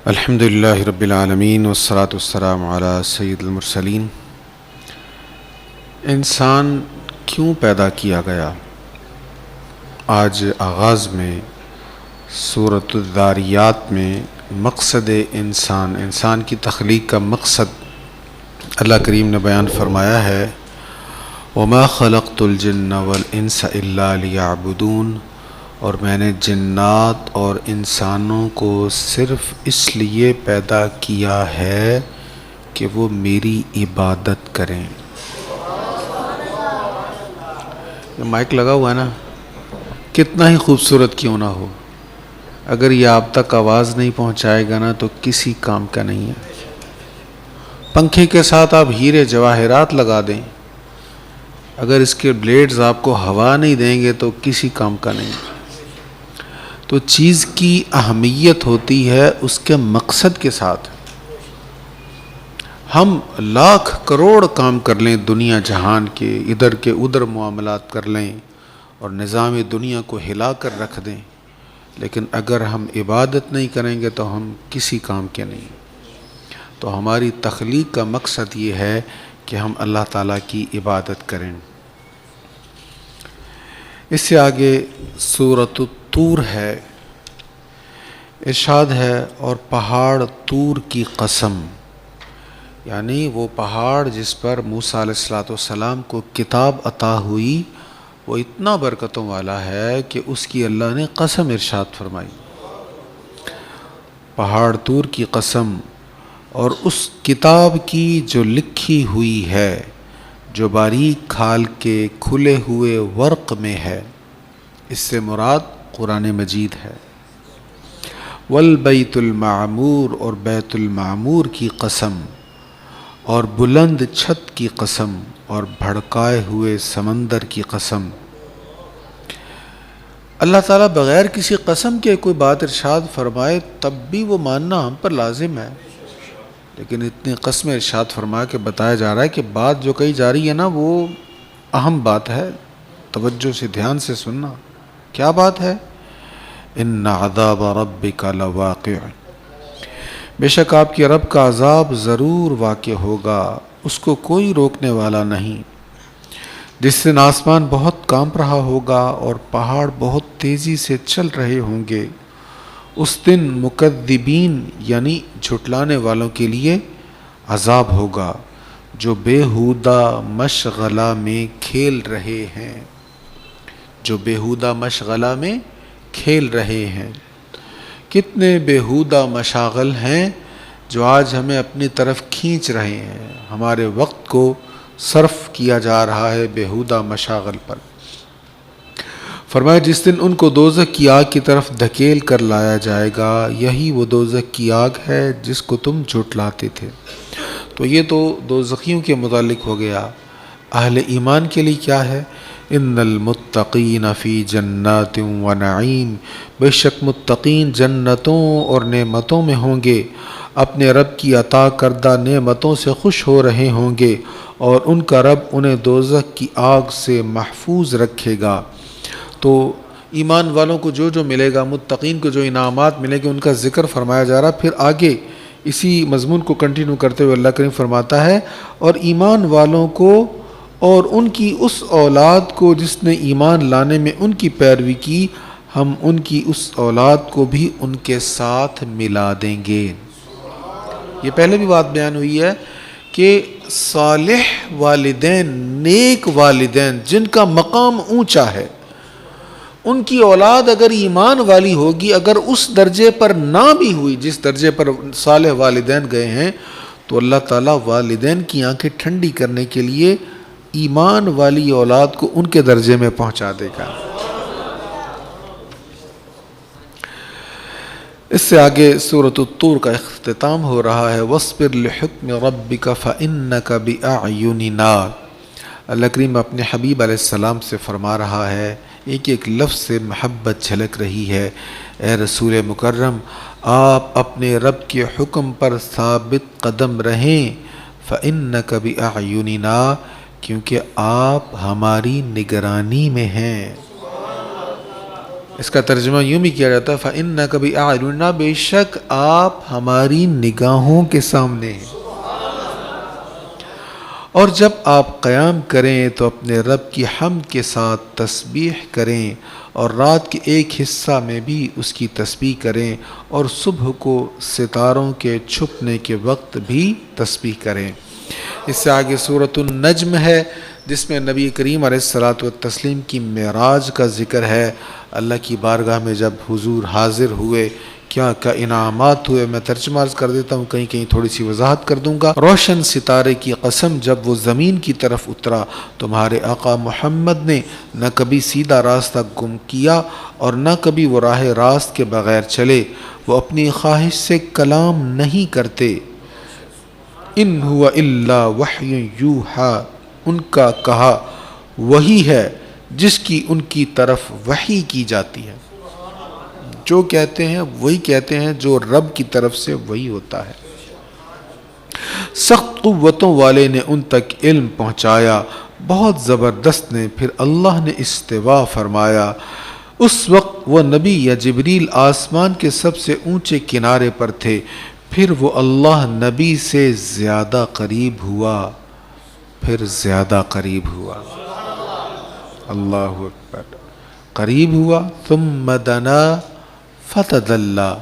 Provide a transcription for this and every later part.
الحمد للہ رب العالمین والصلاة والسلام علی سید المرسلین۔ انسان کیوں پیدا کیا گیا؟ آج آغاز میں سورۃ الذاریات میں مقصد انسان کی تخلیق کا مقصد اللہ کریم نے بیان فرمایا ہے، وَمَا خَلَقْتُ الْجِنَّ وَالْإِنسَ إِلَّا لِيَعْبُدُونَ، اور میں نے جنات اور انسانوں کو صرف اس لیے پیدا کیا ہے کہ وہ میری عبادت کریں۔ یہ مائک لگا ہوا ہے نا، کتنا ہی خوبصورت کیوں نہ ہو، اگر یہ آپ تک آواز نہیں پہنچائے گا نا تو کسی کام کا نہیں ہے۔ پنکھے کے ساتھ آپ ہیرے جواہرات لگا دیں، اگر اس کے بلیڈز آپ کو ہوا نہیں دیں گے تو کسی کام کا نہیں ہے۔ تو چیز کی اہمیت ہوتی ہے اس کے مقصد کے ساتھ۔ ہم لاکھ کروڑ کام کر لیں دنیا جہان کے، ادھر کے ادھر معاملات کر لیں اور نظام دنیا کو ہلا کر رکھ دیں، لیکن اگر ہم عبادت نہیں کریں گے تو ہم کسی کام کے نہیں۔ تو ہماری تخلیق کا مقصد یہ ہے کہ ہم اللہ تعالیٰ کی عبادت کریں۔ اس سے آگے سورۃ الطور ہے، ارشاد ہے، اور پہاڑ طور کی قسم، یعنی وہ پہاڑ جس پر موسیٰ علیہ السلام کو کتاب عطا ہوئی وہ اتنا برکتوں والا ہے کہ اس کی اللہ نے قسم ارشاد فرمائی۔ پہاڑ طور کی قسم، اور اس کتاب کی جو لکھی ہوئی ہے، جو باریک کھال کے کھلے ہوئے ورق میں ہے، اس سے مراد قرآن مجید ہے۔ والبیت المعمور، اور بیت المعمور کی قسم، اور بلند چھت کی قسم، اور بھڑکائے ہوئے سمندر کی قسم۔ اللہ تعالیٰ بغیر کسی قسم کے کوئی بات ارشاد فرمائے تب بھی وہ ماننا ہم پر لازم ہے، لیکن اتنی قسم ارشاد فرما کے بتایا جا رہا ہے کہ بات جو کہی جا رہی ہے نا وہ اہم بات ہے، توجہ سے دھیان سے سننا۔ کیا بات ہے؟ ان عذاب ربک لواقع، بے شک آپ کے رب کا عذاب ضرور واقع ہوگا، اس کو کوئی روکنے والا نہیں۔ جس دن آسمان بہت کانپ رہا ہوگا اور پہاڑ بہت تیزی سے چل رہے ہوں گے، اس دن مکذبین یعنی جھٹلانے والوں کے لیے عذاب ہوگا جو بیہودہ مشغلہ میں کھیل رہے ہیں، جو بیہودہ مشغلہ میں کھیل رہے ہیں۔ کتنے بیہودہ مشاغل ہیں جو آج ہمیں اپنی طرف کھینچ رہے ہیں، ہمارے وقت کو صرف کیا جا رہا ہے بیہودہ مشاغل پر۔ فرمایا جس دن ان کو دوزخ کی آگ کی طرف دھکیل کر لایا جائے گا، یہی وہ دوزخ کی آگ ہے جس کو تم جھٹلاتے تھے۔ تو یہ تو دوزخیوں کے متعلق ہو گیا۔ اہل ایمان کے لیے کیا ہے؟ ان المتقین فی جنات و نعیم، بے شک متقین جنتوں اور نعمتوں میں ہوں گے، اپنے رب کی عطا کردہ نعمتوں سے خوش ہو رہے ہوں گے، اور ان کا رب انہیں دوزخ کی آگ سے محفوظ رکھے گا۔ تو ایمان والوں کو جو جو ملے گا، متقین کو جو انعامات ملیں گے ان کا ذکر فرمایا جا رہا۔ پھر آگے اسی مضمون کو کنٹینیو کرتے ہوئے اللہ کریم فرماتا ہے، اور ایمان والوں کو اور ان کی اس اولاد کو جس نے ایمان لانے میں ان کی پیروی کی، ہم ان کی اس اولاد کو بھی ان کے ساتھ ملا دیں گے۔ یہ پہلے بھی بات بیان ہوئی ہے کہ صالح والدین، نیک والدین جن کا مقام اونچا ہے، ان کی اولاد اگر ایمان والی ہوگی، اگر اس درجے پر نہ بھی ہوئی جس درجے پر صالح والدین گئے ہیں، تو اللہ تعالیٰ والدین کی آنکھیں ٹھنڈی کرنے کے لیے ایمان والی اولاد کو ان کے درجے میں پہنچا دے گا۔ اس سے آگے سورۃ الطور کا اختتام ہو رہا ہے، وَاصْبِرْ لِحُکْمِ رَبِّكَ فَإِنَّكَ بِأَعْيُنِنَا۔ اللہ کریم اپنے حبیب علیہ السلام سے فرما رہا ہے، ایک ایک لفظ سے محبت جھلک رہی ہے، اے رسول مکرم آپ اپنے رب کے حکم پر ثابت قدم رہیں، فَإِنَّكَ بِأَعْيُنِنَا، کیونکہ آپ ہماری نگرانی میں ہیں۔ اس کا ترجمہ یوں بھی کیا جاتا ہے فَإِنَّكَ بِأَعْيُنِنَا، بے شک آپ ہماری نگاہوں کے سامنے ہیں۔ اور جب آپ قیام کریں تو اپنے رب کی حمد کے ساتھ تسبیح کریں، اور رات کے ایک حصہ میں بھی اس کی تسبیح کریں، اور صبح کو ستاروں کے چھپنے کے وقت بھی تسبیح کریں۔ اس سے آگے سورۃ النجم ہے جس میں نبی کریم علیہ الصلاۃ والتسلیم کی معراج کا ذکر ہے۔ اللہ کی بارگاہ میں جب حضور حاضر ہوئے کیا کیا انعامات ہوئے، میں ترجمہ عرض کر دیتا ہوں، کہیں کہیں تھوڑی سی وضاحت کر دوں گا۔ روشن ستارے کی قسم، جب وہ زمین کی طرف اترا تمہارے آقا محمد نے نہ کبھی سیدھا راستہ گم کیا اور نہ کبھی وہ راہ راست کے بغیر چلے، وہ اپنی خواہش سے کلام نہیں کرتے، ان ہوا الا وحی یوحا، ان کا کہا وہی ہے جس کی ان کی طرف وحی کی جاتی ہے۔ جو کہتے ہیں وہی کہتے ہیں جو رب کی طرف سے وہی ہوتا ہے۔ سخت قوتوں والے نے ان تک علم پہنچایا، بہت زبردست نے پھر اللہ نے استوا فرمایا۔ اس وقت وہ نبی یا جبریل آسمان کے سب سے اونچے کنارے پر تھے، پھر وہ اللہ نبی سے زیادہ قریب ہوا، پھر زیادہ قریب ہوا، اللہ اکبر، قریب ہوا، ثم دنا فتدلی،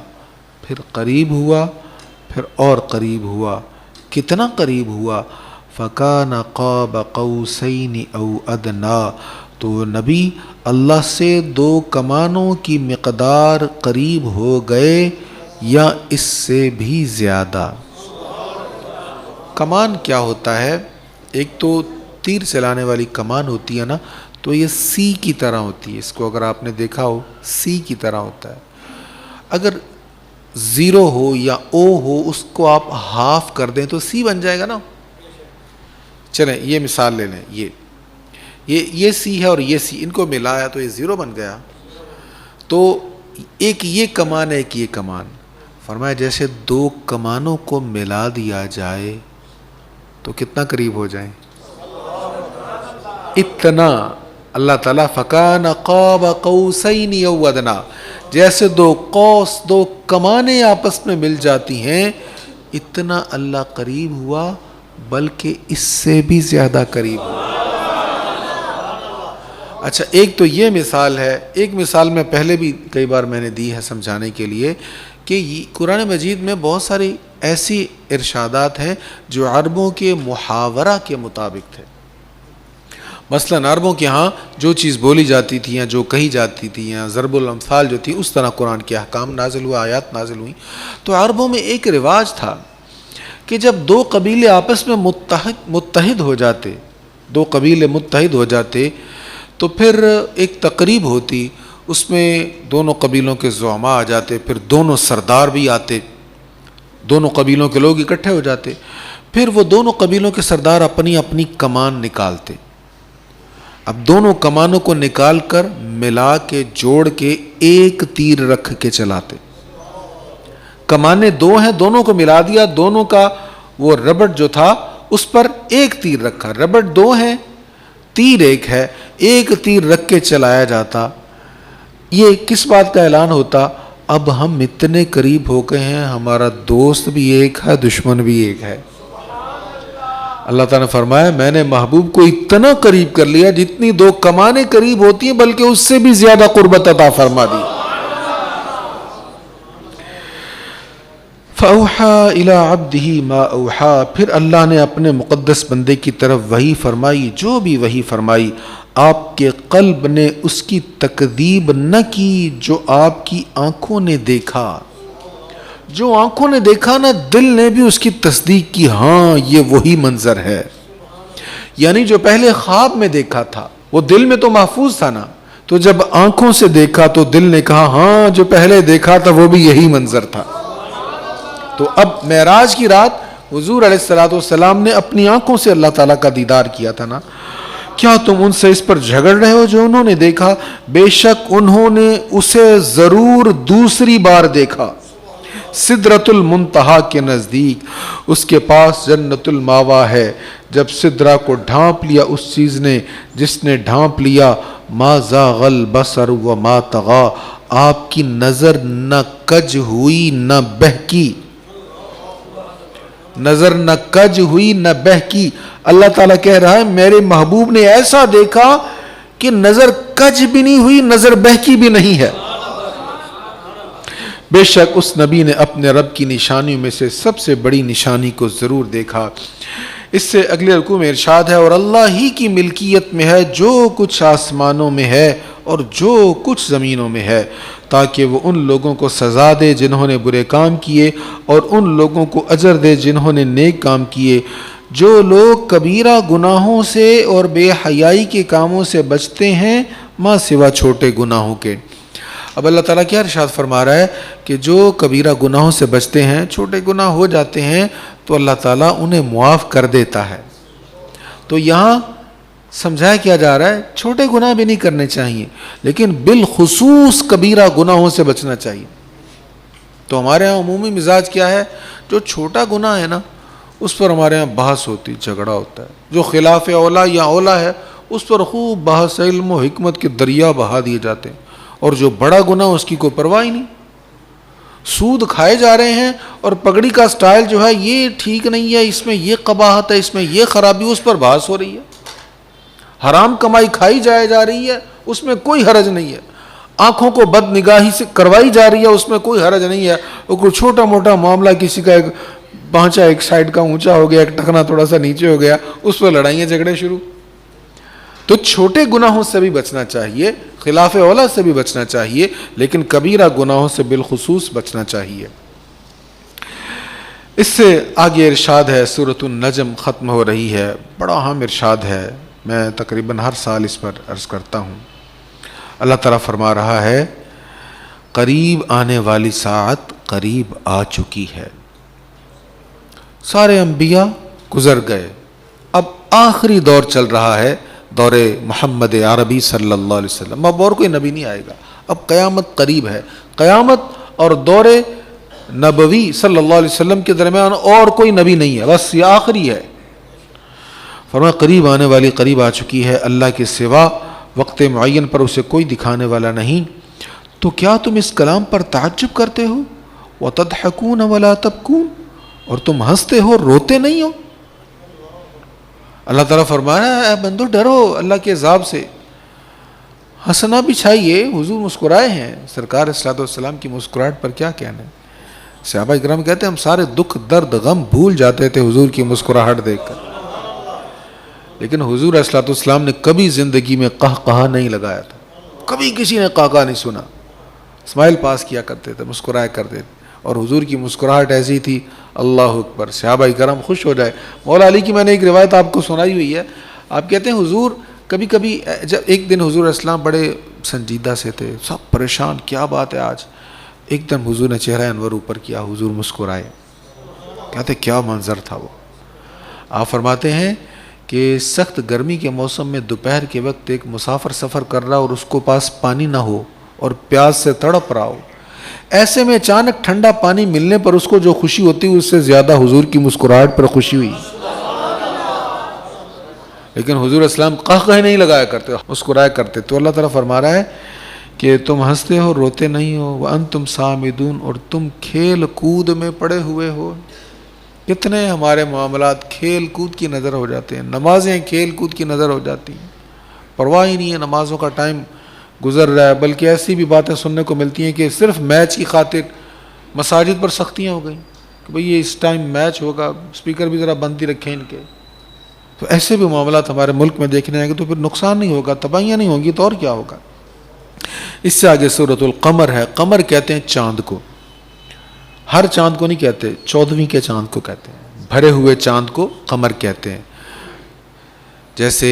پھر قریب ہوا، پھر اور قریب ہوا، کتنا قریب ہوا، فکان قاب قوسین او ادنا، تو نبی اللہ سے 2 کمانوں کی مقدار قریب ہو گئے یا اس سے بھی زیادہ۔ کمان کیا ہوتا ہے؟ ایک تو تیر چلانے والی کمان ہوتی ہے نا، تو یہ سی کی طرح ہوتی ہے، اس کو اگر آپ نے دیکھا ہو سی کی طرح ہوتا ہے۔ اگر 0 ہو یا او ہو، اس کو آپ ہاف کر دیں تو سی بن جائے گا نا۔ چلیں یہ مثال لے لیں، یہ سی ہے اور یہ سی، ان کو ملایا تو یہ 0 بن گیا۔ تو ایک یہ کمان ہے، ایک یہ کمان، فرمایا جیسے 2 کمانوں کو ملا دیا جائے تو کتنا قریب ہو جائیں؟ اتنا۔ اللہ تعالیٰ فکان قاب قوسین او ادنا، جیسے 2 قوس، 2 کمانیں آپس میں مل جاتی ہیں، اتنا اللہ قریب ہوا، بلکہ اس سے بھی زیادہ قریب ہوا۔ اچھا، ایک تو یہ مثال ہے، ایک مثال میں پہلے بھی کئی بار میں نے دی ہے سمجھانے کے لیے کہ قرآن مجید میں بہت ساری ایسی ارشادات ہیں جو عربوں کے محاورہ کے مطابق تھے۔ مثلا عربوں کے ہاں جو چیز بولی جاتی تھی یا جو کہی جاتی تھی یا ضرب الامثال جو تھی، اس طرح قرآن کے احکام نازل ہوا، آیات نازل ہوئیں۔ تو عربوں میں ایک رواج تھا کہ جب 2 قبیلے آپس میں متحد ہو جاتے، 2 قبیلے متحد ہو جاتے تو پھر ایک تقریب ہوتی، اس میں دونوں قبیلوں کے زعماء آ جاتے، پھر دونوں سردار بھی آتے، دونوں قبیلوں کے لوگ اکٹھے ہو جاتے، پھر وہ دونوں قبیلوں کے سردار اپنی اپنی کمان نکالتے۔ اب دونوں کمانوں کو نکال کر ملا کے جوڑ کے ایک تیر رکھ کے چلاتے۔ کمانیں 2 ہیں، دونوں کو ملا دیا، دونوں کا وہ ربٹ جو تھا اس پر ایک تیر رکھا، ربٹ 2 ہیں، تیر ایک ہے، ایک تیر رکھ کے چلایا جاتا۔ یہ کس بات کا اعلان ہوتا؟ اب ہم اتنے قریب ہو گئے ہیں، ہمارا دوست بھی ایک ہے، دشمن بھی ایک ہے۔ اللہ تعالیٰ نے فرمایا میں نے محبوب کو اتنا قریب کر لیا جتنی 2 کمانیں قریب ہوتی ہیں، بلکہ اس سے بھی زیادہ قربت عطا فرما دی۔ فَأَوْحَى إِلَىٰ عَبْدِهِ مَا أَوْحَىٰ، پھر اللہ نے اپنے مقدس بندے کی طرف وحی فرمائی جو بھی وحی فرمائی۔ آپ کے قلب نے اس کی تکذیب نہ کی جو آپ کی آنکھوں نے دیکھا، جو آنکھوں نے دیکھا نا، دل نے بھی اس کی تصدیق کی، ہاں یہ وہی منظر ہے۔ یعنی جو پہلے خواب میں دیکھا تھا وہ دل میں تو محفوظ تھا نا، تو جب آنکھوں سے دیکھا تو دل نے کہا ہاں جو پہلے دیکھا تھا وہ بھی یہی منظر تھا۔ تو اب معراج کی رات حضور علیہ الصلوۃ والسلام نے اپنی آنکھوں سے اللہ تعالیٰ کا دیدار کیا تھا نا۔ کیا تم ان سے اس پر جھگڑ رہے ہو جو انہوں نے دیکھا؟ بے شک انہوں نے اسے ضرور دوسری بار دیکھا، سدرۃ المنتہا کے نزدیک، اس کے پاس جنت الماوا ہے۔ جب سدرہ کو ڈھانپ لیا اس چیز نے جس نے ڈھانپ لیا، ما زاغ البصر وما طغى، آپ کی نظر نہ کج ہوئی نہ بہکی، نظر نہ کج ہوئی نہ بہکی۔ اللہ تعالیٰ کہہ رہا ہے میرے محبوب نے ایسا دیکھا کہ نظر کج بھی نہیں ہوئی، نظر بہکی بھی نہیں ہے۔ بے شک اس نبی نے اپنے رب کی نشانیوں میں سے سب سے بڑی نشانی کو ضرور دیکھا۔ اس سے اگلے رکوع میں ارشاد ہے اور اللہ ہی کی ملکیت میں ہے جو کچھ آسمانوں میں ہے اور جو کچھ زمینوں میں ہے، تاکہ وہ ان لوگوں کو سزا دے جنہوں نے برے کام کیے اور ان لوگوں کو اجر دے جنہوں نے نیک کام کیے۔ جو لوگ کبیرہ گناہوں سے اور بے حیائی کے کاموں سے بچتے ہیں ماں سوا چھوٹے گناہوں کے۔ اب اللہ تعالیٰ کیا ارشاد فرما رہا ہے کہ جو کبیرہ گناہوں سے بچتے ہیں، چھوٹے گناہ ہو جاتے ہیں تو اللہ تعالیٰ انہیں معاف کر دیتا ہے۔ تو یہاں سمجھایا کیا جا رہا ہے چھوٹے گناہ بھی نہیں کرنے چاہیے، لیکن بالخصوص کبیرہ گناہوں سے بچنا چاہیے۔ تو ہمارے ہاں عمومی مزاج کیا ہے، جو چھوٹا گناہ ہے نا اس پر ہمارے ہاں بحث ہوتی، جھگڑا ہوتا ہے، جو خلاف اولا یا اولا ہے اس پر خوب بحث، علم و حکمت کے دریا بہا دیے جاتے ہیں، اور جو بڑا گناہ اس کی کوئی پرواہ ہی نہیں۔ سود کھائے جا رہے ہیں اور پگڑی کا سٹائل جو ہے یہ ٹھیک نہیں ہے، اس میں یہ قباحت ہے، اس میں یہ خرابی، اس پر بحث ہو رہی ہے۔ حرام کمائی کھائی جا رہی ہے، اس میں کوئی حرج نہیں ہے۔ آنکھوں کو بد نگاہی سے کروائی جا رہی ہے، اس میں کوئی حرج نہیں ہے۔ اور کوئی چھوٹا موٹا معاملہ، کسی کا ایک پانچا ایک سائڈ کا اونچا ہو گیا، ایک ٹخنا تھوڑا سا نیچے ہو گیا، اس پر لڑائیاں جھگڑے شروع۔ تو چھوٹے گناہوں سے بھی بچنا چاہیے، خلاف اولا سے بھی بچنا چاہیے، لیکن کبیرہ گناہوں سے بالخصوص بچنا چاہیے۔ اس سے آگے ارشاد ہے، سورۃ النجم ختم ہو رہی ہے، بڑا اہم ارشاد ہے، میں تقریباً ہر سال اس پر عرض کرتا ہوں۔ اللہ تعالیٰ فرما رہا ہے قریب آنے والی ساعت قریب آ چکی ہے۔ سارے انبیاء گزر گئے، اب آخری دور چل رہا ہے، دور محمد عربی صلی اللہ علیہ وسلم۔ اب اور کوئی نبی نہیں آئے گا، اب قیامت قریب ہے۔ قیامت اور دور نبوی صلی اللہ علیہ وسلم کے درمیان اور کوئی نبی نہیں ہے، بس یہ آخری ہے۔ فرمایا قریب آنے والی قریب آ چکی ہے، اللہ کے سوا وقت معین پر اسے کوئی دکھانے والا نہیں۔ تو کیا تم اس کلام پر تعجب کرتے ہو؟ وَتَضْحَكُونَ وَلَا تَبْكُونَ، اور تم ہنستے ہو روتے نہیں ہو؟ اللہ تعالیٰ فرما رہا ہے اے بندو ڈرو اللہ کے عذاب سے، ہنسنا بھی چاہیے۔ حضور مسکرائے ہیں، سرکار صلی اللہ علیہ وسلم کی مسکراہٹ پر کیا کہنا ہے۔ صحابہ کرام کہتے ہیں ہم سارے دکھ درد غم بھول جاتے تھے حضور کی مسکراہٹ دیکھ کر، لیکن حضور صلی اللہ علیہ وسلم نے کبھی زندگی میں قہقہا نہیں لگایا تھا، کبھی کسی نے قہقہا نہیں سنا، اسمائل پاس کیا کرتے تھے، مسکرایا کرتے تھے، اور حضور کی مسکراہٹ ایسی تھی اللہ اکبر، صحابہ کرام خوش ہو جائے۔ مولا علی کی میں نے ایک روایت آپ کو سنائی ہوئی ہے، آپ کہتے ہیں حضور کبھی کبھی، جب ایک دن حضور اسلام بڑے سنجیدہ سے تھے، سب پریشان کیا بات ہے آج، ایک دم حضور نے چہرہ انور اوپر کیا، حضور مسکرائے، کہتے کیا منظر تھا وہ۔ آپ فرماتے ہیں کہ سخت گرمی کے موسم میں دوپہر کے وقت ایک مسافر سفر کر رہا اور اس کو پاس پانی نہ ہو اور پیاس سے تڑپ رہا ہو، ایسے میں اچانک ٹھنڈا پانی ملنے پر اس کو جو خوشی ہوتی اس سے زیادہ حضور کی مسکراہٹ پر خوشی ہوئی۔ لیکن حضور اسلام قہقہے نہیں لگایا کرتے، مسکرایا کرتے۔ تو اللہ تعالیٰ فرما رہا ہے کہ تم ہنستے ہو روتے نہیں ہو، وَأَنْتُمْ سَامِدُونَ، اور تم کھیل کود میں پڑے ہوئے ہو۔ کتنے ہمارے معاملات کھیل کود کی نظر ہو جاتے ہیں، نمازیں کھیل کود کی نظر ہو جاتی ہیں، پرواہ ہی نہیں ہے نمازوں کا ٹائم گزر رہا ہے، بلکہ ایسی بھی باتیں سننے کو ملتی ہیں کہ صرف میچ کی خاطر مساجد پر سختیاں ہو گئیں کہ بھئی یہ اس ٹائم میچ ہوگا، اسپیکر بھی ذرا بند ہی رکھیں ان کے۔ تو ایسے بھی معاملات ہمارے ملک میں دیکھنے آئیں گے تو پھر نقصان نہیں ہوگا، تباہیاں نہیں ہوں گی تو اور کیا ہوگا۔ اس سے آگے سورۃ القمر ہے، قمر کہتے ہیں چاند کو، ہر چاند کو نہیں کہتے، 14ویں کے چاند کو کہتے ہیں، بھرے ہوئے چاند کو قمر کہتے ہیں۔ جیسے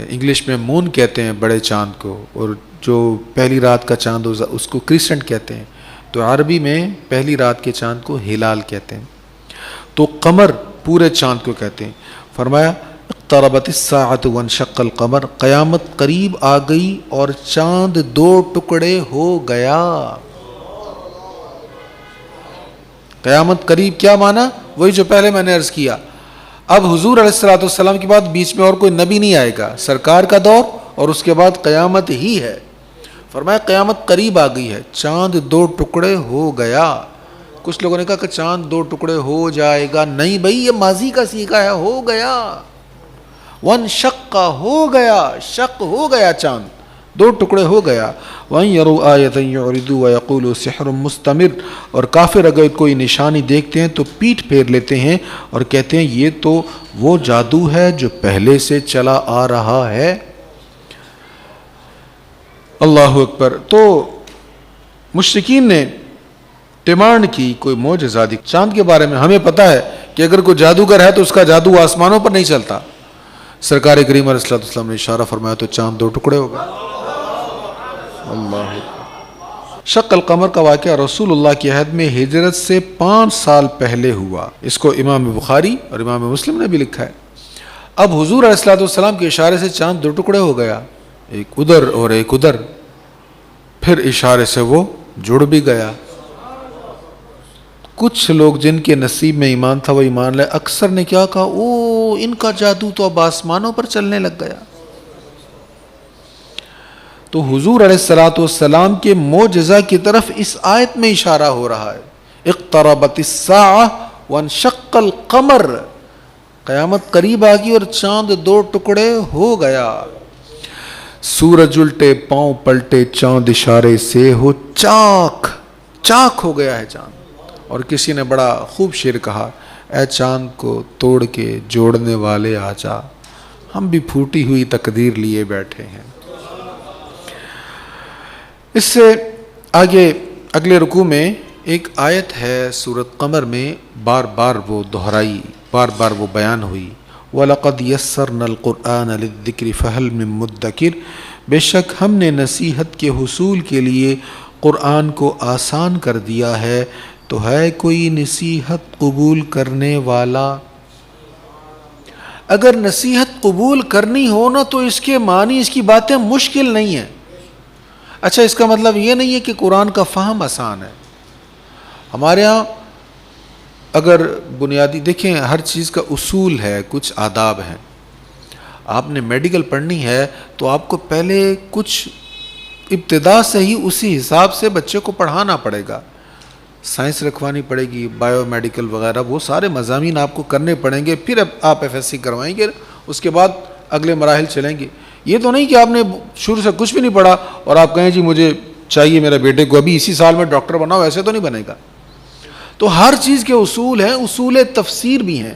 انگلش میں مون کہتے ہیں بڑے چاند کو، اور جو پہلی رات کا چاند اس کو کریسنٹ کہتے ہیں، تو عربی میں پہلی رات کے چاند کو ہلال کہتے ہیں۔ تو قمر پورے چاند کو کہتے ہیں۔ فرمایا اقتربت الساعۃ وانشق القمر، قیامت قریب آ گئی اور چاند دو ٹکڑے ہو گیا۔ قیامت قریب کیا مانا؟ وہی جو پہلے میں نے عرض کیا۔ اب حضور علیہ الصلوۃ والسلام کے بعد بیچ میں اور کوئی نبی نہیں آئے گا، سرکار کا دور اور اس کے بعد قیامت ہی ہے. فرمایا قیامت قریب آ گئی ہے, چاند 2 ٹکڑے ہو گیا. کچھ لوگوں نے کہا کہ چاند 2 ٹکڑے ہو جائے گا, نہیں بھائی یہ ماضی کا صیغہ ہے, ہو گیا. وانشق ہو گیا, شق ہو گیا, چاند 2 ٹکڑے ہو گیا. وَإِن يَرَوْا آيَةً يُعْرِضُوا وَيَقُولُوا سِحْرٌ مُسْتَمِرٌ, اور کافر اگر کوئی نشانی دیکھتے ہیں تو پیٹھ پھیر لیتے ہیں اور کہتے ہیں یہ تو وہ جادو ہے جو پہلے سے چلا آ رہا ہے. اللہ اکبر. تو مشرکین نے ڈیمانڈ کی کوئی معجزہ دی چاند کے بارے میں. ہمیں پتہ ہے کہ اگر کوئی جادوگر ہے تو اس کا جادو آسمانوں پر نہیں چلتا. سرکار کریم علیہ السلام نے اشارہ فرمایا تو چاند 2 ٹکڑے ہو گئے. اللہ. شق القمر کا واقعہ رسول اللہ کی عہد میں ہجرت سے 5 سال پہلے ہوا. اس کو امام بخاری اور امام مسلم نے بھی لکھا ہے. اب حضور علیہ السلام کے اشارے سے چاند 2 ٹکڑے ہو گیا, ایک ادھر اور ایک ادھر. پھر اشارے سے وہ جڑ بھی گیا. کچھ لوگ جن کے نصیب میں ایمان تھا وہ ایمان لائے. اکثر نے کیا کہا, او ان کا جادو تو اب آسمانوں پر چلنے لگ گیا. تو حضور علیہ السلام کے معجزہ کی طرف اس آیت میں اشارہ ہو رہا ہے. اقتربت الساعہ وانشق القمر, قیامت قریب آ گئی اور چاند 2 ٹکڑے ہو گیا. سورج الٹے پاؤں پلٹے, چاند اشارے سے ہو چاک, چاک ہو گیا ہے چاند. اور کسی نے بڑا خوب شعر کہا, اے چاند کو توڑ کے جوڑنے والے آ جا, ہم بھی پھوٹی ہوئی تقدیر لیے بیٹھے ہیں. اس سے آگے اگلے رکوع میں ایک آیت ہے سورۃ قمر میں, بار بار وہ دہرائی, بار بار وہ بیان ہوئی. وَلَقَدْ يَسَّرْنَا الْقُرْآنَ لِلذِّكْرِ فَهَلْ مِن مُدَّكِرٍ, بے شک ہم نے نصیحت کے حصول کے لیے قرآن کو آسان کر دیا ہے, تو ہے کوئی نصیحت قبول کرنے والا. اگر نصیحت قبول کرنی ہو نا تو اس کے معنی, اس کی باتیں مشکل نہیں ہیں. اچھا اس کا مطلب یہ نہیں ہے کہ قرآن کا فہم آسان ہے. ہمارے ہاں اگر بنیادی دیکھیں, ہر چیز کا اصول ہے, کچھ آداب ہیں. آپ نے میڈیکل پڑھنی ہے تو آپ کو پہلے کچھ ابتدا سے ہی اسی حساب سے بچے کو پڑھانا پڑے گا. سائنس رکھوانی پڑے گی, بایو میڈیکل وغیرہ, وہ سارے مضامین آپ کو کرنے پڑیں گے. پھر آپ FSC کروائیں گے, اس کے بعد اگلے مراحل چلیں گے. یہ تو نہیں کہ آپ نے شروع سے کچھ بھی نہیں پڑھا اور آپ کہیں جی مجھے چاہیے میرے بیٹے کو ابھی اسی سال میں ڈاکٹر بناؤ, ایسے تو نہیں بنے گا. تو ہر چیز کے اصول ہیں, اصول تفسیر بھی ہیں,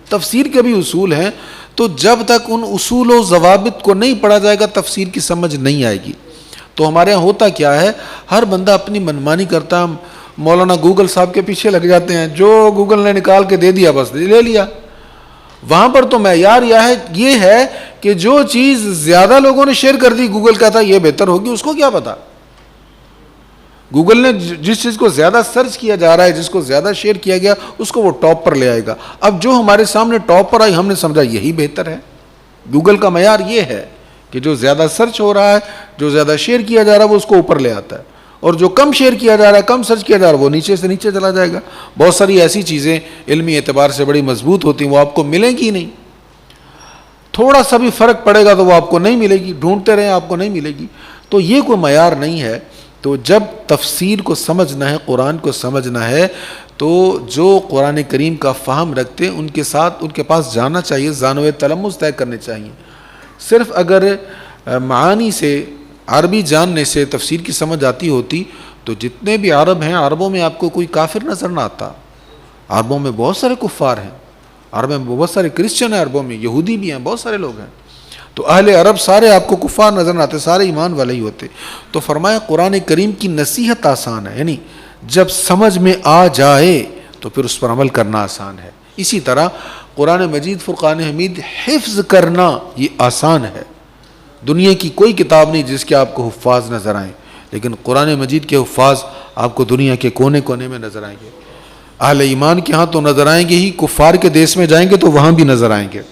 تفسیر کے بھی اصول ہیں. تو جب تک ان اصول و ضوابط کو نہیں پڑھا جائے گا تفسیر کی سمجھ نہیں آئے گی. تو ہمارے یہاں ہوتا کیا ہے, ہر بندہ اپنی منمانی کرتا. مولانا گوگل صاحب کے پیچھے لگ جاتے ہیں, جو گوگل نے نکال کے دے دیا بس لے لیا. وہاں پر تو معیار یہ ہے کہ جو چیز زیادہ لوگوں نے شیئر کر دی, گوگل کہتا یہ بہتر ہوگی. اس کو کیا پتا, گوگل نے جس چیز کو زیادہ سرچ کیا جا رہا ہے, جس کو زیادہ شیئر کیا گیا, اس کو وہ ٹاپ پر لے آئے گا. اب جو ہمارے سامنے ٹاپ پر آئی ہم نے سمجھا یہی بہتر ہے. گوگل کا معیار یہ ہے کہ جو زیادہ سرچ ہو رہا ہے, جو زیادہ شیئر کیا جا رہا ہے وہ اس کو اوپر لے آتا ہے, اور جو کم شیئر کیا جا رہا ہے, کم سرچ کیا جا رہا ہے, وہ نیچے سے نیچے چلا جائے گا. بہت ساری ایسی چیزیں علمی اعتبار سے بڑی مضبوط ہوتی ہیں, وہ آپ کو ملیں گی نہیں. تھوڑا سا بھی فرق پڑے گا تو وہ آپ کو نہیں ملے گی, ڈھونڈتے رہیں آپ کو نہیں ملے گی. تو یہ کوئی معیار نہیں ہے. تو جب تفسیر کو سمجھنا ہے, قرآن کو سمجھنا ہے, تو جو قرآن کریم کا فہم رکھتے ہیں ان کے ساتھ ان کے پاس جانا چاہیے, زانو تلمس طے کرنے چاہیے. صرف اگر معانی سے, عربی جاننے سے تفسیر کی سمجھ آتی ہوتی تو جتنے بھی عرب ہیں, عربوں میں آپ کو کوئی کافر نظر نہ آتا. عربوں میں بہت سارے کفار ہیں, عرب میں بہت سارے کرسچن ہیں, عربوں میں یہودی بھی ہیں, بہت سارے لوگ ہیں. تو اہل عرب سارے آپ کو کفار نظر نہ آتے, سارے ایمان والے ہی ہوتے. تو فرمایا قرآن کریم کی نصیحت آسان ہے, یعنی جب سمجھ میں آ جائے تو پھر اس پر عمل کرنا آسان ہے. اسی طرح قرآن مجید فرقان حمید حفظ کرنا یہ آسان ہے. دنیا کی کوئی کتاب نہیں جس کے آپ کو حفاظ نظر آئیں, لیکن قرآن مجید کے حفاظ آپ کو دنیا کے کونے کونے میں نظر آئیں گے. اہل ایمان کے ہاں تو نظر آئیں گے ہی, کفار کے دیس میں جائیں گے تو وہاں بھی نظر آئیں گے.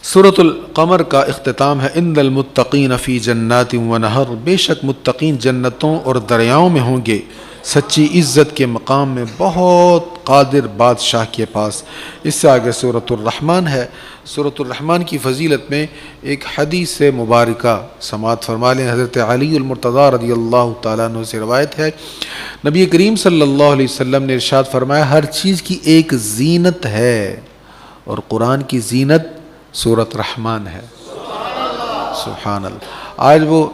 سورۃ القمر کا اختتام ہے ان المتقین فی جنات و نہر, بے شک متقین جنتوں اور دریاؤں میں ہوں گے. سچی عزت کے مقام میں بہت قادر بادشاہ کے پاس۔ اس سے آگے سورۃ الرحمن ہے۔ سورۃ الرحمن کی فضیلت میں ایک حدیث مبارکہ سماعت فرما لیں۔ حضرت علی المرتضیٰ رضی اللہ تعالیٰ عنہ سے روایت ہے، نبی کریم صلی اللہ علیہ وسلم نے ارشاد فرمایا، ہر چیز کی ایک زینت ہے اور قرآن کی زینت سورۃ رحمان ہے۔ سبحان اللہ۔ آج وہ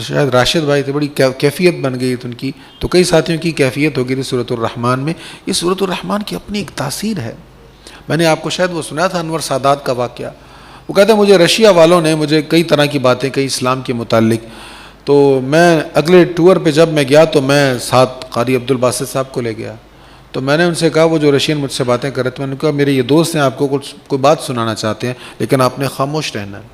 شاید راشد بھائی تھے، بڑی کیفیت بن گئی تھی ان کی، تو کئی ساتھیوں کی کیفیت ہو گئی تھی سورۃ الرحمن میں۔ یہ سورۃ الرحمن کی اپنی ایک تاثیر ہے۔ میں نے آپ کو شاید وہ سنا تھا انور سادات کا واقعہ۔ وہ کہتے ہیں مجھے رشیا والوں نے مجھے کئی طرح کی باتیں کہی اسلام کے متعلق، تو میں اگلے ٹور پہ جب میں گیا تو میں ساتھ قاری عبد الباسط صاحب کو لے گیا، تو میں نے ان سے کہا، وہ جو رشین مجھ سے باتیں کر رہے تھے، میں نے کہا میرے یہ دوست ہیں، آپ کو کوئی بات سنانا چاہتے ہیں، لیکن آپ نے خاموش رہنا ہے،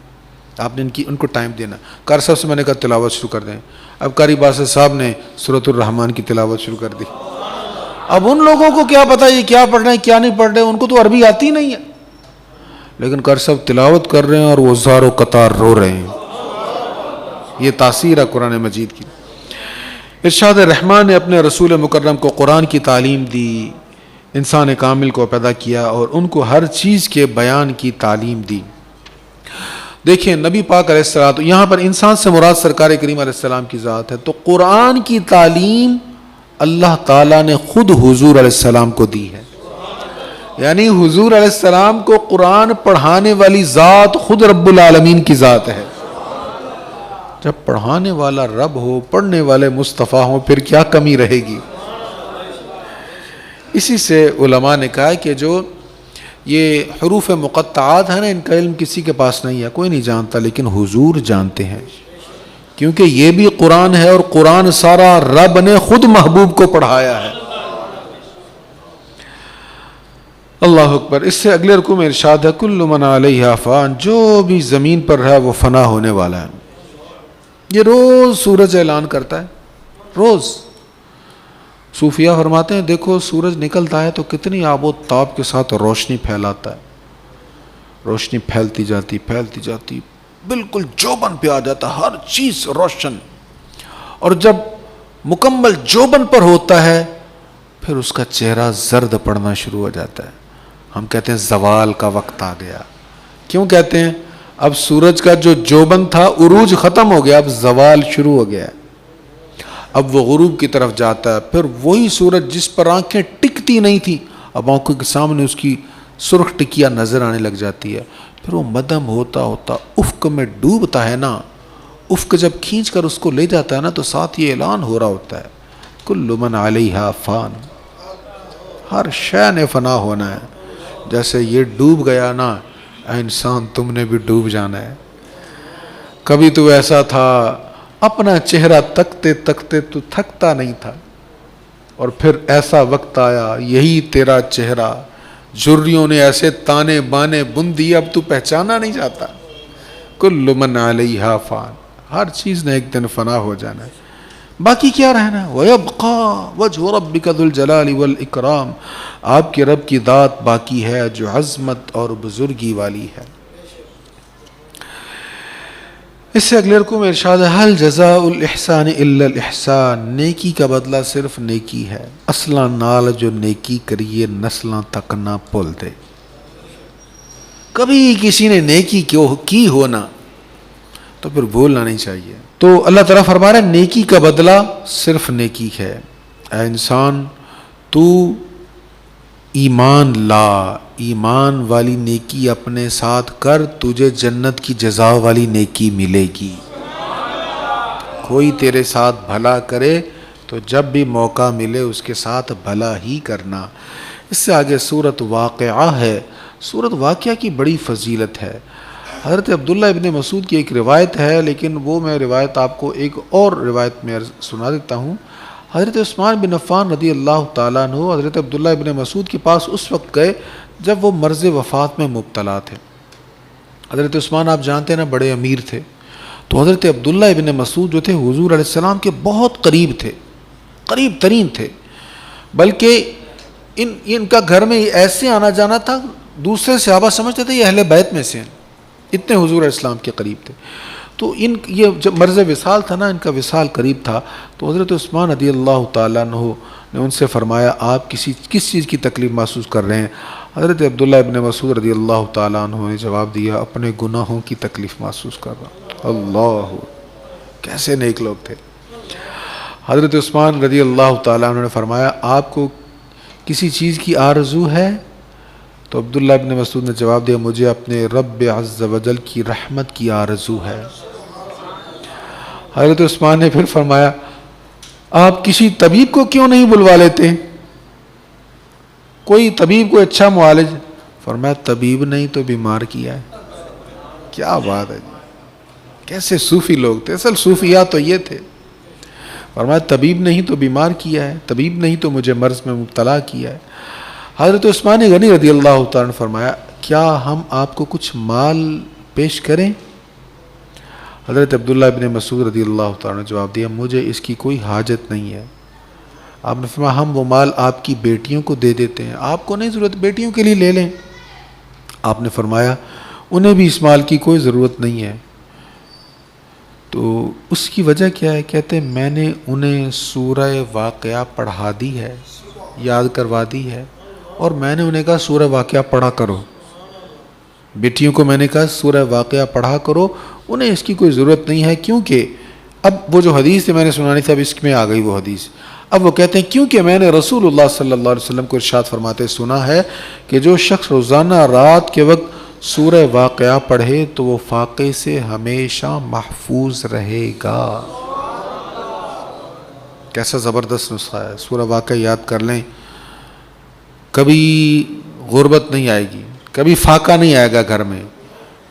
آپ نے ان کو ٹائم دینا۔ قاری صاحب سے میں نے کہا تلاوت شروع کر دیں۔ اب قاری باسط صاحب نے سورۃ الرحمن کی تلاوت شروع کر دی۔ اب ان لوگوں کو کیا پتہ یہ کیا پڑھ رہے ہیں کیا نہیں پڑھ رہے ہیں، ان کو تو عربی آتی نہیں ہے، لیکن قاری صاحب تلاوت کر رہے ہیں اور وہ زار و قطار رو رہے ہیں۔ یہ تاثیر ہے قرآن مجید کی۔ ارشاد رحمان نے اپنے رسول مکرم کو قرآن کی تعلیم دی، انسان کامل کو پیدا کیا اور ان کو ہر چیز کے بیان کی تعلیم دی۔ دیکھیں نبی پاک علیہ السلام، یہاں پر انسان سے مراد سرکار کریم علیہ السلام کی ذات ہے، تو قرآن کی تعلیم اللہ تعالیٰ نے خود حضور علیہ السلام کو دی ہے، یعنی حضور علیہ السلام کو قرآن پڑھانے والی ذات خود رب العالمین کی ذات ہے۔ جب پڑھانے والا رب ہو، پڑھنے والے مصطفیٰ ہوں، پھر کیا کمی رہے گی۔ اسی سے علماء نے کہا کہ جو یہ حروف مقطعات ہیں نا، ان کا علم کسی کے پاس نہیں ہے، کوئی نہیں جانتا، لیکن حضور جانتے ہیں، کیونکہ یہ بھی قرآن ہے اور قرآن سارا رب نے خود محبوب کو پڑھایا ہے۔ اللہ اکبر۔ اس سے اگلے رکوع میں ارشاد ہے، کل من علیہا فان، جو بھی زمین پر ہے وہ فنا ہونے والا ہے۔ یہ روز سورج اعلان کرتا ہے، روز۔ صوفیہ فرماتے ہیں دیکھو سورج نکلتا ہے تو کتنی آب و تاب کے ساتھ روشنی پھیلاتا ہے، روشنی پھیلتی جاتی بالکل جوبن پہ آ جاتا، ہر چیز روشن، اور جب مکمل جوبن پر ہوتا ہے پھر اس کا چہرہ زرد پڑنا شروع ہو جاتا ہے۔ ہم کہتے ہیں زوال کا وقت آ گیا۔ کیوں کہتے ہیں؟ اب سورج کا جو جوبن تھا عروج ختم ہو گیا، اب زوال شروع ہو گیا، اب وہ غروب کی طرف جاتا ہے۔ پھر وہی سورج جس پر آنکھیں ٹکتی نہیں تھی، اب آنکھوں کے سامنے اس کی سرخ ٹکیا نظر آنے لگ جاتی ہے، پھر وہ مدھم ہوتا افق میں ڈوبتا ہے نا، افق جب کھینچ کر اس کو لے جاتا ہے نا، تو ساتھ یہ اعلان ہو رہا ہوتا ہے، کل من علیہا فان، ہر شے نے فنا ہونا ہے۔ جیسے یہ ڈوب گیا نا، اے انسان تم نے بھی ڈوب جانا ہے۔ کبھی تو ایسا تھا اپنا چہرہ تکتے تکتے تو تھکتا نہیں تھا، اور پھر ایسا وقت آیا یہی تیرا چہرہ جھریوں نے ایسے تانے بانے بن دیے، اب تو پہچانا نہیں جاتا۔ کل من علیہا فان، ہر چیز نے ایک دن فنا ہو جانا ہے، باقی کیا رہنا ہے؟ وَيَبْقَى وَجْهُ رَبِّكَ ذُو الْجَلَالِ وَالْإِكْرَامِ، آپ کے رب کی ذات باقی ہے جو عظمت اور بزرگی والی ہے۔ اس سے اگلے رکوع میں ارشاد ہے، هَلْ جَزَاءُ الْإِحْسَانِ إِلَّا الْإِحْسَانِ، نیکی کا بدلہ صرف نیکی ہے۔ اصلاں نال جو نیکی کریے نسلاں تک نہ بھول دے۔ کبھی کسی نے نیکی کی ہونا تو پھر بھولنا نہیں چاہیے۔ تو اللہ تعالیٰ فرما رہا ہے نیکی کا بدلہ صرف نیکی ہے۔ اے انسان تو ایمان لا، ایمان والی نیکی اپنے ساتھ کر، تجھے جنت کی جزا والی نیکی ملے گی۔ کوئی تیرے ساتھ بھلا کرے تو جب بھی موقع ملے اس کے ساتھ بھلا ہی کرنا۔ اس سے آگے سورۃ واقعہ ہے۔ سورۃ واقعہ کی بڑی فضیلت ہے۔ حضرت عبداللہ ابن مسعود کی ایک روایت ہے، لیکن وہ میں روایت آپ کو ایک اور روایت میں سنا دیتا ہوں۔ حضرت عثمان بن عفان رضی اللہ تعالیٰ عنہ حضرت عبداللہ ابن مسعود کے پاس اس وقت گئے جب وہ مرض وفات میں مبتلا تھے۔ حضرت عثمان آپ جانتے ہیں نا بڑے امیر تھے، تو حضرت عبداللہ ابن مسعود جو تھے حضور علیہ السلام کے بہت قریب تھے، قریب ترین تھے، بلکہ ان کا گھر میں ایسے آنا جانا تھا دوسرے صحابہ سمجھتے تھے یہ اہل بیت میں سے ہیں، اتنے حضور علیہ السلام کے قریب تھے۔ تو یہ جب مرض وصال تھا نا، ان کا وصال قریب تھا، تو حضرت عثمان رضی اللہ تعالیٰ عنہ نے ان سے فرمایا آپ کس چیز کی تکلیف محسوس کر رہے ہیں؟ حضرت عبداللہ ابن مسعود رضی اللہ تعالیٰ عنہ نے جواب دیا اپنے گناہوں کی تکلیف محسوس کر رہا ہوں۔ اللہ، کیسے نیک لوگ تھے۔ حضرت عثمان رضی اللہ تعالیٰ عنہ نے فرمایا آپ کو کسی چیز کی آرزو ہے؟ تو عبداللہ ابن مسعود نے جواب دیا مجھے اپنے رب عز و جل کی رحمت کی آرزو ہے۔ حضرت عثمان نے پھر فرمایا آپ کسی طبیب کو کیوں نہیں بلوا لیتے؟ کوئی طبیب، کوئی اچھا معالج؟ فرمایا طبیب نہیں تو بیمار کیا ہے۔ کیا بات ہے جی، کیسے صوفی لوگ تھے، اصل صوفیات تو یہ تھے۔ فرمایا طبیب نہیں تو بیمار کیا ہے، طبیب نہیں تو مجھے مرض میں مبتلا کیا ہے۔ حضرت عثمان غنی رضی اللہ تعالیٰ نے فرمایا کیا ہم آپ کو کچھ مال پیش کریں؟ حضرت عبداللہ ابن مسعود رضی اللہ تعالیٰ نے جواب دیا مجھے اس کی کوئی حاجت نہیں ہے۔ آپ نے فرمایا ہم وہ مال آپ کی بیٹیوں کو دے دیتے ہیں، آپ کو نہیں ضرورت، بیٹیوں کے لیے لے لیں۔ آپ نے فرمایا انہیں بھی اس مال کی کوئی ضرورت نہیں ہے۔ تو اس کی وجہ کیا ہے؟ کہتے ہیں میں نے انہیں سورہ واقعہ پڑھا دی ہے، یاد کروا دی ہے، اور میں نے انہیں کہا سورہ واقعہ پڑھا کرو۔ بیٹیوں کو میں نے کہا سورہ واقعہ پڑھا کرو، انہیں اس کی کوئی ضرورت نہیں ہے، کیونکہ اب وہ جو حدیث میں نے سنانی تھی اب اس میں آ گئی وہ حدیث۔ اب وہ کہتے ہیں کیونکہ میں نے رسول اللہ صلی اللہ علیہ وسلم کو ارشاد فرماتے سنا ہے کہ جو شخص روزانہ رات کے وقت سورہ واقعہ پڑھے تو وہ فاقے سے ہمیشہ محفوظ رہے گا۔ کیسا زبردست نسخہ ہے، سورہ واقعہ یاد کر لیں، کبھی غربت نہیں آئے گی، کبھی فاقہ نہیں آئے گا گھر میں۔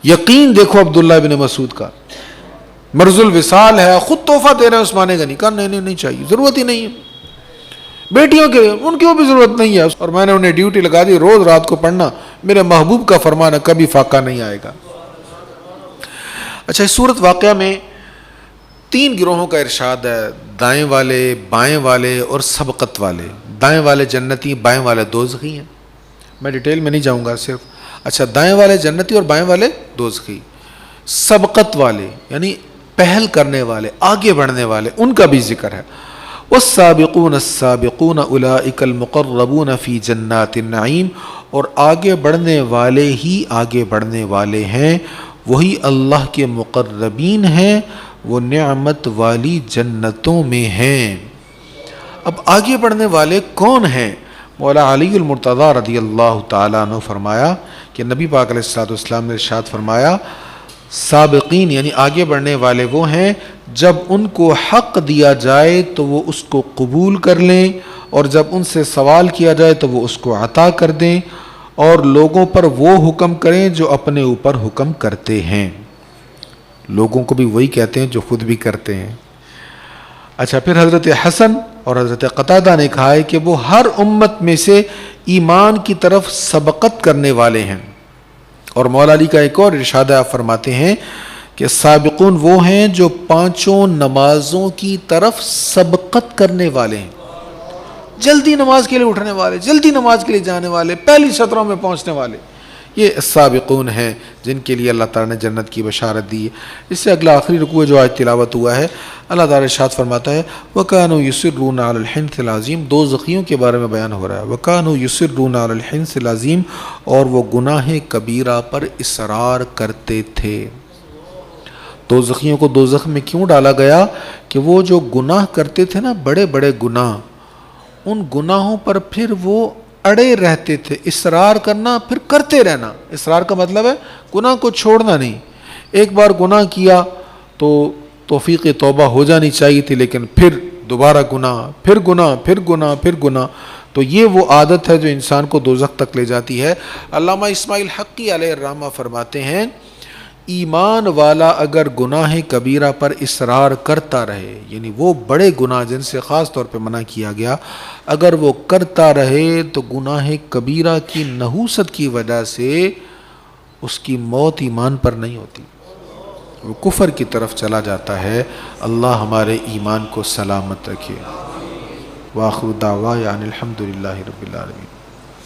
یقین دیکھو عبداللہ ابن مسعود کا، مرض الوصال ہے، خود تحفہ دے رہے ہیں عثمان غنی کا، نہیں چاہیے، ضرورت ہی نہیں ہے۔ بیٹیوں کے ان کی بھی ضرورت نہیں ہے، اور میں نے انہیں ڈیوٹی لگا دی روز رات کو پڑھنا، میرے محبوب کا فرمان ہے کبھی فاقہ نہیں آئے گا۔ اچھا، اس صورت واقعہ میں 3 گروہوں کا ارشاد ہے، دائیں والے، بائیں والے اور سبقت والے۔ دائیں والے جنتی، بائیں والے دوزخی ہیں۔ میں ڈیٹیل میں نہیں جاؤں گا صرف۔ اچھا، دائیں والے جنتی اور بائیں والے دوزخی۔ سبقت والے یعنی پہل کرنے والے، آگے بڑھنے والے، ان کا بھی ذکر ہے۔ والسابقون السابقون اولئک المقربون فی جنات النعیم، اور آگے بڑھنے والے ہی آگے بڑھنے والے ہیں، وہی اللہ کے مقربین ہیں، وہ نعمت والی جنتوں میں ہیں۔ اب آگے بڑھنے والے کون ہیں؟ مولا علی المرتضیٰ رضی اللہ تعالیٰ عنہ فرمایا کہ نبی پاک علیہ السلام نے ارشاد فرمایا سابقین یعنی آگے بڑھنے والے وہ ہیں جب ان کو حق دیا جائے تو وہ اس کو قبول کر لیں، اور جب ان سے سوال کیا جائے تو وہ اس کو عطا کر دیں، اور لوگوں پر وہ حکم کریں جو اپنے اوپر حکم کرتے ہیں۔ لوگوں کو بھی وہی کہتے ہیں جو خود بھی کرتے ہیں۔ اچھا، پھر حضرت حسن اور حضرت قتادہ نے کہا ہے کہ وہ ہر امت میں سے ایمان کی طرف سبقت کرنے والے ہیں۔ اور مولا علی کا ایک اور ارشاد آپ فرماتے ہیں کہ سابقون وہ ہیں جو 5 نمازوں کی طرف سبقت کرنے والے ہیں، جلدی نماز کے لیے اٹھنے والے، جلدی نماز کے لیے جانے والے، پہلی سطروں میں پہنچنے والے، یہ سابقون ہیں جن کے لیے اللہ تعالیٰ نے جنت کی بشارت دی ہے۔ اس سے اگلا آخری رکوع جو آج تلاوت ہوا ہے، اللہ تعالیٰ ارشاد فرماتا ہے وَكَانُوا يُصِرُّونَ عَلَى الْحِنثِ الْعَظِيمِ، دوزخیوں کے بارے میں بیان ہو رہا ہے۔ وَكَانُوا يُصِرُّونَ عَلَى الْحِنثِ الْعَظِيمِ، اور وہ گناہ کبیرہ پر اصرار کرتے تھے۔ دوزخیوں کو دوزخ میں کیوں ڈالا گیا؟ کہ وہ جو گناہ کرتے تھے نا، بڑے بڑے گناہ، ان گناہوں پر پھر وہ اڑے رہتے تھے۔ اصرار کرنا پھر کرتے رہنا، اصرار کا مطلب ہے گناہ کو چھوڑنا نہیں۔ ایک بار گناہ کیا تو توفیق توبہ ہو جانی چاہیے تھی، لیکن پھر دوبارہ گناہ، پھر گناہ، پھر گناہ، پھر گناہ، تو یہ وہ عادت ہے جو انسان کو دوزخ تک لے جاتی ہے۔ علامہ اسماعیل حقی علیہ الرحمہ فرماتے ہیں ایمان والا اگر گناہ کبیرہ پر اصرار کرتا رہے، یعنی وہ بڑے گناہ جن سے خاص طور پہ منع کیا گیا، اگر وہ کرتا رہے تو گناہ کبیرہ کی نحوست کی وجہ سے اس کی موت ایمان پر نہیں ہوتی، وہ کفر کی طرف چلا جاتا ہے۔ اللہ ہمارے ایمان کو سلامت رکھے۔ وآخر دعوانا الحمدللہ رب العالمین۔